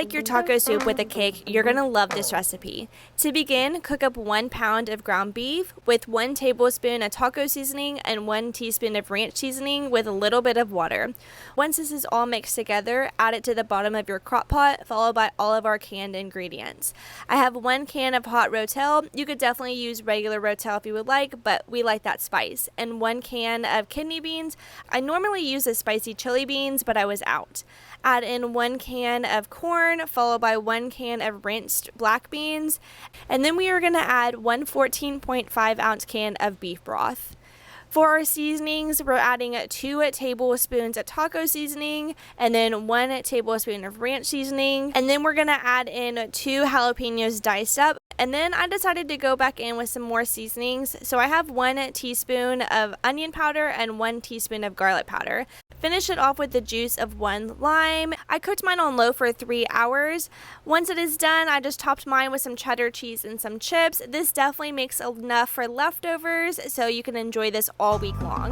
like your taco soup with a cake, you're gonna love this recipe. To begin, cook up 1 pound of ground beef with 1 tablespoon of taco seasoning and 1 teaspoon of ranch seasoning with a little bit of water. Once this is all mixed together, add it to the bottom of your crock pot, followed by all of our canned ingredients. I have 1 can of hot rotel. You could definitely use regular rotel if you would like, but we like that spice. And 1 can of kidney beans. I normally use the spicy chili beans, but I was out. Add in 1 can of corn, followed by 1 can of rinsed black beans. And then we are going to add 1 14.5 ounce can of beef broth. For our seasonings, we're adding 2 tablespoons of taco seasoning and then 1 tablespoon of ranch seasoning. And then we're going to add in 2 jalapenos diced up. And then I decided to go back in with some more seasonings. So I have 1 teaspoon of onion powder and 1 teaspoon of garlic powder. Finish it off with the juice of 1 lime. I cooked mine on low for 3 hours. Once it is done, I just topped mine with some cheddar cheese and some chips. This definitely makes enough for leftovers, so you can enjoy this all week long.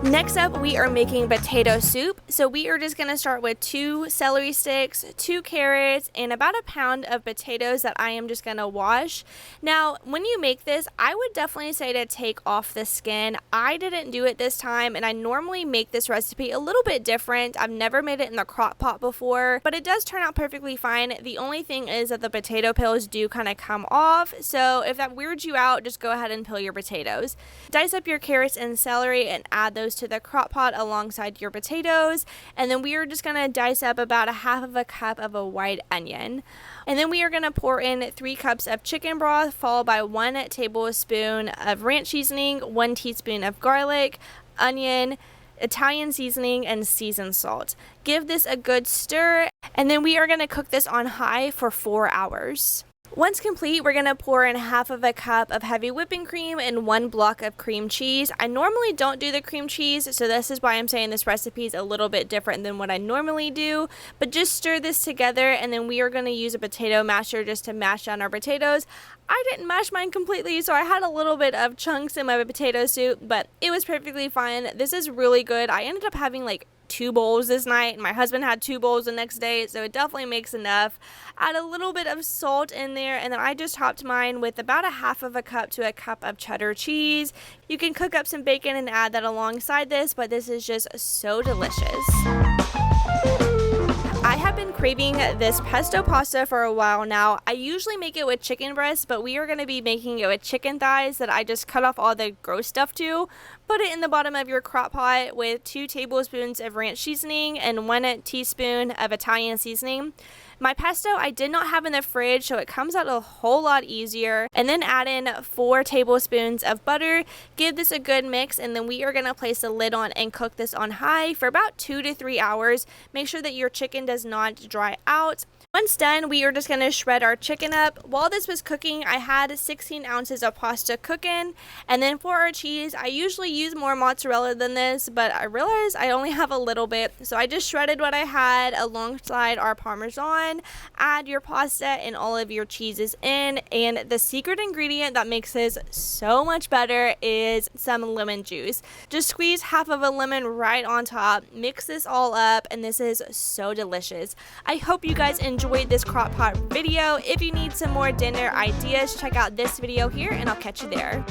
Next up, we are making potato soup. So we are just going to start with 2 celery sticks, 2 carrots, and about 1 pound of potatoes that I am just going to wash. Now, when you make this, I would definitely say to take off the skin. I didn't do it this time, and I normally make this recipe a little bit different. I've never made it in the crock pot before, but it does turn out perfectly fine. The only thing is that the potato peels do kind of come off. So if that weirds you out, just go ahead and peel your potatoes. Dice up your carrots and celery and add those to the crock pot alongside your potatoes, and then we are just going to dice up about 1/2 cup of a white onion. And then we are going to pour in 3 cups of chicken broth, followed by 1 tablespoon of ranch seasoning, 1 teaspoon of garlic, onion, Italian seasoning, and seasoned salt. Give this a good stir, and then we are going to cook this on high for 4 hours. Once complete, we're going to pour in 1/2 cup of heavy whipping cream and 1 block of cream cheese. I normally don't do the cream cheese, so this is why I'm saying this recipe is a little bit different than what I normally do. But just stir this together, and then we are going to use a potato masher just to mash down our potatoes. I didn't mash mine completely, so I had a little bit of chunks in my potato soup, but it was perfectly fine. This is really good. I ended up having like 2 bowls this night, and my husband had 2 bowls the next day, so it definitely makes enough. Add a little bit of salt in there, and then I just topped mine with about 1/2 cup to 1 cup of cheddar cheese. You can cook up some bacon and add that alongside this, but this is just so delicious. I have been craving this pesto pasta for a while now. I usually make it with chicken breast, but we are going to be making it with chicken thighs that I just cut off all the gross stuff to. Put it in the bottom of your crock pot with 2 tablespoons of ranch seasoning and 1 teaspoon of Italian seasoning. My pesto I did not have in the fridge, so it comes out a whole lot easier. And then add in 4 tablespoons of butter. Give this a good mix, and then we are going to place the lid on and cook this on high for about 2 to 3 hours. Make sure that your chicken does not dry out. Once done, we are just going to shred our chicken up. While this was cooking, I had 16 ounces of pasta cooking. And then for our cheese, I usually use more mozzarella than this, but I realized I only have a little bit. So I just shredded what I had alongside our Parmesan. Add your pasta and all of your cheeses in. And the secret ingredient that makes this so much better is some lemon juice. Just squeeze 1/2 of a lemon right on top. Mix this all up, and this is so delicious. I hope you guys enjoyed this crock pot video. If you need some more dinner ideas, check out this video here, and I'll catch you there.